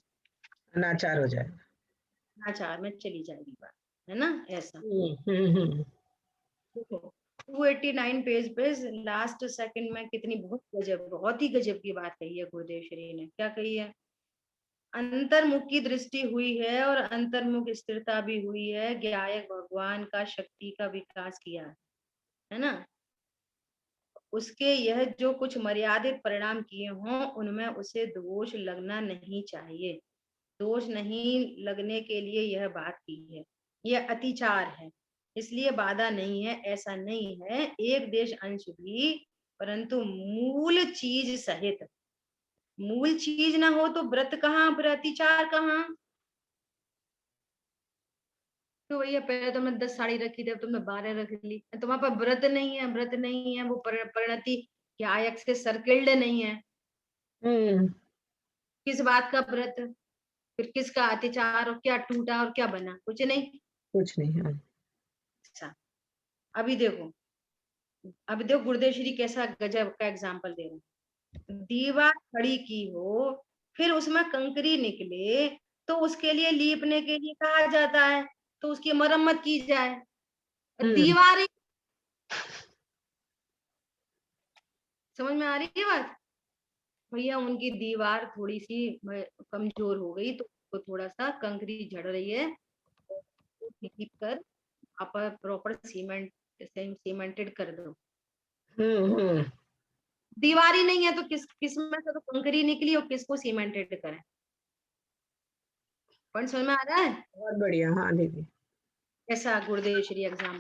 अनाचार हो जाए। अनाचार में चली जाएगी बात, है ना। ऐसा हम्म। देखो 289 पेज पे लास्ट सेकंड में कितनी बहुत ही गजब की बात कही है गुरुदेव श्री ने। क्या कही है? अंतर्मुख की दृष्टि हुई है और अंतर्मुख स्थिरता भी हुई है, ज्ञायक भगवान का शक्ति का विकास किया है ना। उसके यह जो कुछ मर्यादित परिणाम किए हों उनमें उसे दोष लगना नहीं चाहिए। दोष नहीं लगने के लिए यह बात की है। यह अतिचार है, इसलिए बाधा नहीं है, ऐसा नहीं है। एक देश अंश भी, परंतु मूल चीज सहित। मूल चीज ना हो तो व्रत कहाँ, फिर अतिचार कहाँ? तो भैया पहले तुमने 10 साड़ी रखी थी, अब तुमने 12 रख ली। तुम्हारे पास व्रत नहीं है, व्रत नहीं है, वो परिणति ज्ञायक से सर्किल्ड नहीं है। किस बात का व्रत, फिर किसका अत्याचार, और क्या टूटा और क्या बना? कुछ नहीं, कुछ नहीं। हाँ। अच्छा अभी देखो, गुरुदेव श्री कैसा गजब का एग्जाम्पल दे रहे हैं। दीवार खड़ी की हो, फिर उसमें कंकरी निकले, तो उसके लिए लीपने के लिए कहा जाता है, तो उसकी मरम्मत की जाए। दीवार समझ में आ रही है बात? भैया उनकी दीवार थोड़ी सी कमजोर हो गई, तो थोड़ा सा कंकरी झड़ रही है, लीप कर आप प्रॉपर सीमेंटेड कर दो। दीवार ही नहीं है तो किस में से तो कंकरी निकली और किसको सीमेंटेड करें? पॉइंट समझ में आ रहा है? बहुत बढ़िया। हाँ दीदी। ऐसा गुरुदेव श्री एग्जाम,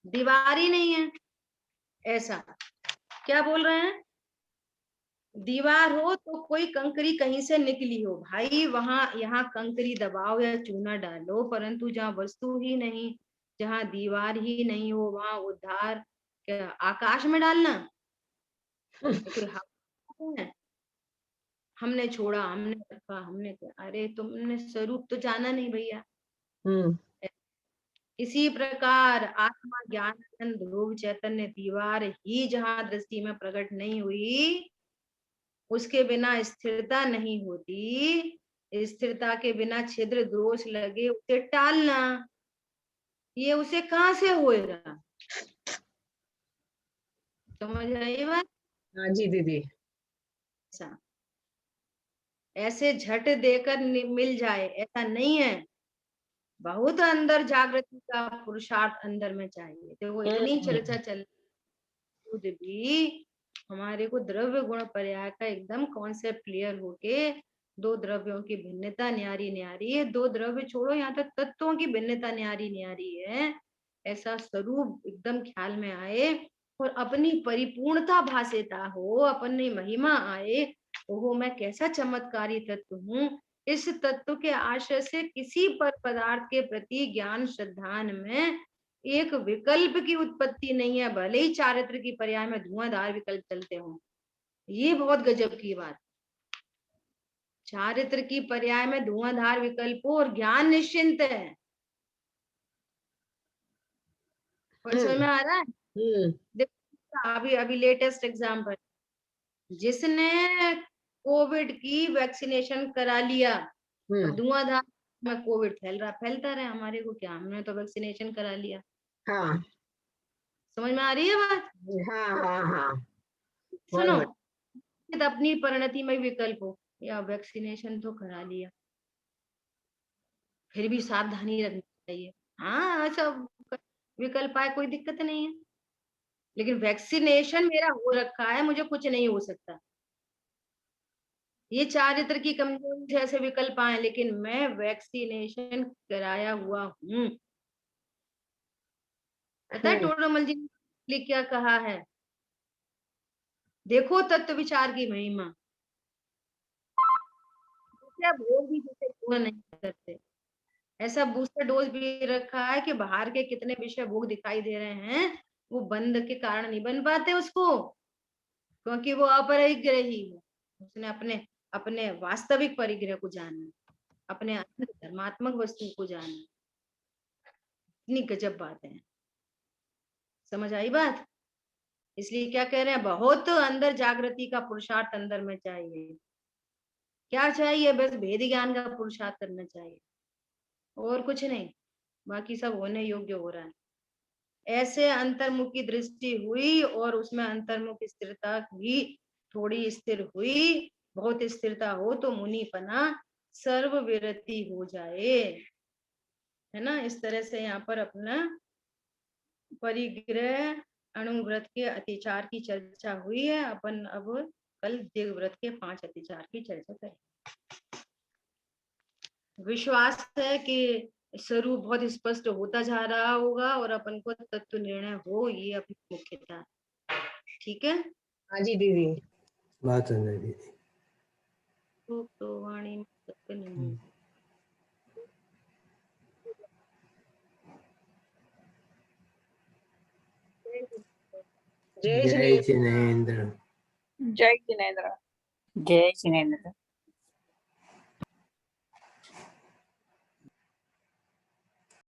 दीवार ही नहीं है। ऐसा क्या बोल रहे हैं? दीवार हो तो कोई कंकरी कहीं से निकली हो, भाई वहां यहाँ कंकरी दबाओ या चूना डालो, परंतु जहाँ वस्तु ही नहीं, जहाँ दीवार ही नहीं हो, वहां उद्धार क्या आकाश में डालना? कोई है? हमने छोड़ा, हमने रखा, हमने अरे तुमने स्वरूप तो जाना नहीं भैया। इसी प्रकार आत्मा ज्ञान ध्रुव चैतन्य दीवार ही जहाँ दृष्टि में प्रकट नहीं हुई, उसके बिना स्थिरता नहीं होती। स्थिरता के बिना छिद्र दोष लगे उसे टालना, ये उसे कहाँ से होएगा? समझ आई बात? हाँ जी दीदी। अच्छा ऐसे झट देकर मिल जाए ऐसा नहीं है, बहुत अंदर जागृति का पुरुषार्थ अंदर में चाहिए। देखो इतनी चर्चा चल खुद भी हमारे को द्रव्य गुण पर्याय का एकदम कॉन्सेप्ट क्लियर होके, दो द्रव्यों की भिन्नता न्यारी न्यारी है, दो द्रव्य छोड़ो यहाँ तक तत्वों की भिन्नता न्यारी न्यारी है, ऐसा स्वरूप एकदम ख्याल में आए और अपनी परिपूर्णता भासेता हो, अपनी महिमा आए। ओहो मैं कैसा चमत्कारी तत्व हूँ। इस तत्व के आश्रय से किसी पर पदार्थ के प्रति ज्ञान श्रद्धान में एक विकल्प की उत्पत्ति नहीं है, भले ही चारित्र की पर्याय में धुआंधार विकल्प चलते हो। ये बहुत गजब की बात। चारित्र की पर्याय में धुआंधार विकल्प और ज्ञान निश्चिंत है। समझ में आ रहा है? देखो अभी अभी लेटेस्ट एग्जाम्पल, जिसने कोविड की वैक्सीनेशन करा लिया, धुआंधार में कोविड फैलता रहे, हमारे को क्या, हमने तो वैक्सीनेशन करा लिया। हाँ समझ में आ रही है बात? हाँ हाँ हाँ। सुनो अपनी परिणति में विकल्प हो, या वैक्सीनेशन तो करा लिया, फिर भी सावधानी रखनी चाहिए। हाँ ऐसा विकल्प आए कोई दिक्कत नहीं है, लेकिन वैक्सीनेशन मेरा हो रखा है, मुझे कुछ नहीं हो सकता। ये चारित्र की कमजोरी से ऐसे विकल्प आए, लेकिन मैं वैक्सीनेशन कराया हुआ हूँ। पता है टोडरमल जी ने क्या कहा है? देखो तत्व विचार की महिमा, भोग भी जैसे पूर्ण नहीं करते, ऐसा बूस्टर डोज भी रखा है कि बाहर के कितने विषय भोग दिखाई दे रहे हैं, वो बंद के कारण नहीं बन पाते उसको, क्योंकि वो अपरिग्रही है, उसने अपने अपने वास्तविक परिग्रह को जाना, अपने अंदर धर्मात्मक वस्तु को जाना। इतनी गजब बात है, समझ आई बात? इसलिए क्या कह रहे हैं, बहुत अंदर जागृति का पुरुषार्थ अंदर में चाहिए। क्या चाहिए? बस भेद ज्ञान का पुरुषार्थ करना चाहिए, और कुछ नहीं, बाकी सब होने योग्य हो रहा है। ऐसे अंतर्मुखी दृष्टि हुई और उसमें अंतर्मुख स्थिरता भी थोड़ी स्थिर हुई, बहुत स्थिरता हो तो मुनिपना सर्वविरति हो जाए, है ना। इस तरह से यहाँ पर अपना परिग्रह अणुव्रत के अतिचार की चर्चा हुई है। अपन अब कल देवव्रत के 5 अतिचार की चर्चा करें। विश्वास है कि स्वरूप बहुत स्पष्ट होता जा रहा होगा और अपन को तत्व निर्णय हो, ये अपनी मुख्यता। ठीक है। हाँ जी दीदी। बात सुन रही दीदी। तो वाणी में तत्व निर्णय। जय जय जिनेन्द्र। जिनेन्द्र। जय जिनेन्द्र। जय जिनेन्द्र।